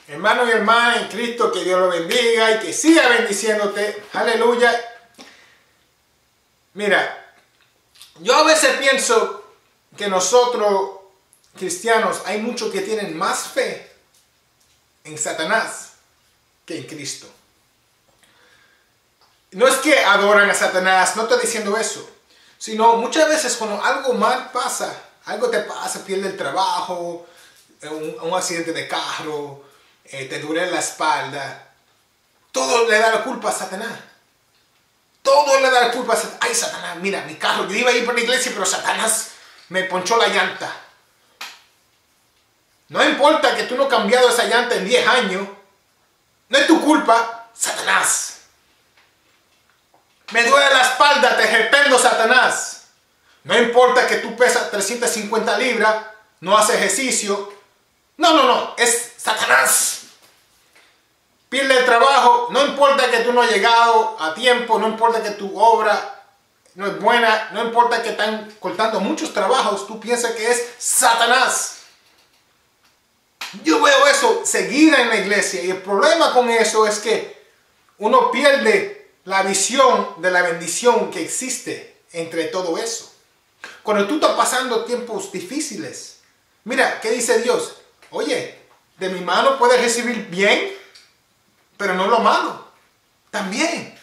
Hermano y hermana en Cristo, que Dios lo bendiga y que siga bendiciéndote. Aleluya. Mira, yo a veces pienso que nosotros, cristianos, hay muchos que tienen más fe en Satanás que en Cristo. No es que adoran a Satanás, no estoy diciendo eso, sino muchas veces cuando algo mal pasa, algo te pasa, pierdes el trabajo, un accidente de carro, te duele la espalda, todo le da la culpa a Satanás. Todo le da la culpa a Satanás. Ay, Satanás, mira, mi carro, yo iba a ir por la iglesia, pero Satanás me ponchó la llanta. No importa que tú no has cambiado esa llanta en 10 años, no es tu culpa, Satanás. Me duele la espalda, te arrepiento, Satanás. No importa que tú pesas 350 libras, no haces ejercicio. No, es Satanás. Pierde el trabajo, no importa que tú no has llegado a tiempo, no importa que tu obra no es buena, no importa que están cortando muchos trabajos, tú piensas que es Satanás. Yo veo eso seguida en la iglesia y el problema con eso es que uno pierde la visión de la bendición que existe entre todo eso. Cuando tú estás pasando tiempos difíciles, mira, ¿qué dice Dios? Oye, de mi mano puedes recibir bien, pero no lo malo. También.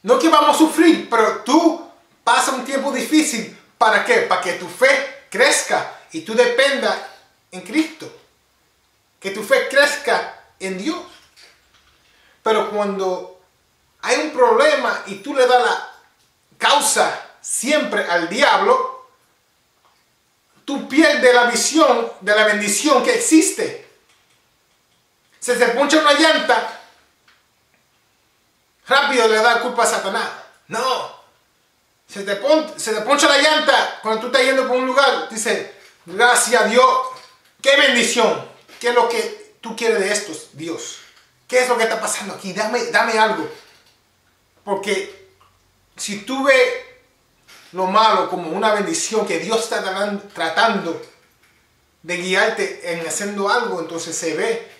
No que vamos a sufrir, pero tú pasas un tiempo difícil. ¿Para qué? Para que tu fe crezca y tú dependas en Cristo. Que tu fe crezca en Dios. Pero cuando hay un problema y tú le das la causa siempre al diablo, tú pierdes la visión de la bendición que existe. Se te poncha una llanta, rápido le da culpa a Satanás. No. Se te poncha la llanta cuando tú estás yendo por un lugar. Dice, gracias a Dios. ¡Qué bendición! ¿Qué es lo que tú quieres de estos, Dios? ¿Qué es lo que está pasando aquí? Dame algo. Porque si tú ves lo malo como una bendición que Dios está tratando de guiarte en haciendo algo, entonces se ve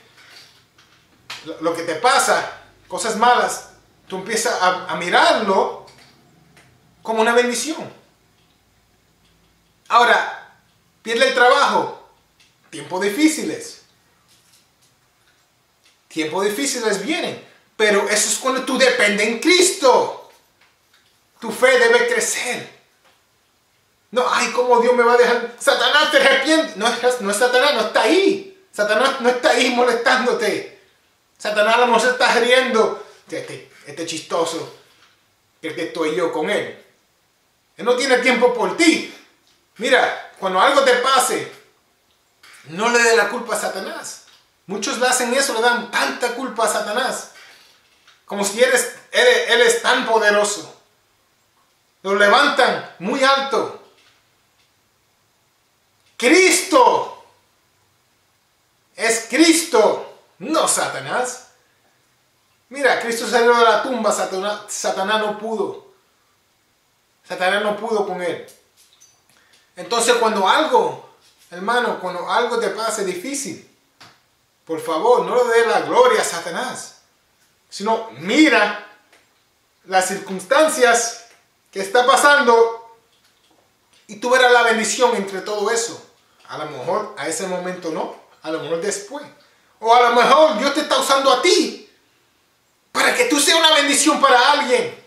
lo que te pasa, cosas malas, tú empiezas a mirarlo como una bendición. Ahora, pierde el trabajo, tiempos difíciles. Tiempos difíciles vienen, pero eso es cuando tú dependes en Cristo. Tu fe debe crecer. No, ay, ¿cómo Dios me va a dejar? Satanás te arrepiente. No es Satanás, no está ahí. Satanás no está ahí molestándote. Satanás a lo mejor se está riendo. Este chistoso, que estoy yo con él. Él no tiene tiempo por ti. Mira, cuando algo te pase, no le dé la culpa a Satanás. Muchos le hacen eso, le dan tanta culpa a Satanás. Como si él es tan poderoso. Lo levantan muy alto. Cristo es Cristo, no Satanás. Mira, Cristo salió de la tumba, Satanás no pudo. Satanás no pudo con él. Entonces cuando algo, hermano, cuando algo te pase difícil, por favor, no le dé la gloria a Satanás, sino mira las circunstancias que está pasando y tú verás la bendición entre todo eso. A lo mejor a ese momento no, a lo mejor después. O a lo mejor Dios te está usando a ti para que tú seas una bendición para alguien.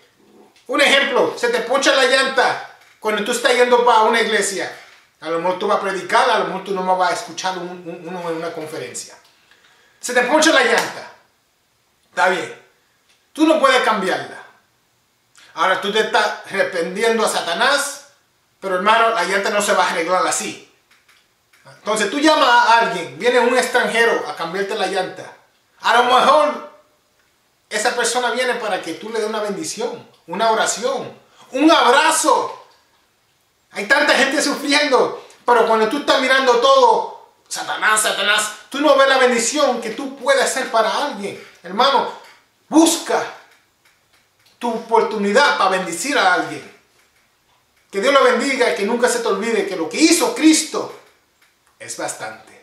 Un ejemplo, se te poncha la llanta cuando tú estás yendo para una iglesia. A lo mejor tú vas a predicar, a lo mejor tú no vas a escuchar uno en una conferencia. Se te poncha la llanta. Está bien. Tú no puedes cambiarla. Ahora tú te estás arrepintiendo a Satanás, pero hermano, la llanta no se va a arreglar así. Entonces tú llamas a alguien, viene un extranjero a cambiarte la llanta. A lo mejor esa persona viene para que tú le des una bendición, una oración, un abrazo. Hay tanta gente sufriendo, pero cuando tú estás mirando todo, Satanás, tú no ves la bendición que tú puedes hacer para alguien. Hermano, busca tu oportunidad para bendecir a alguien. Que Dios lo bendiga y que nunca se te olvide que lo que hizo Cristo es bastante.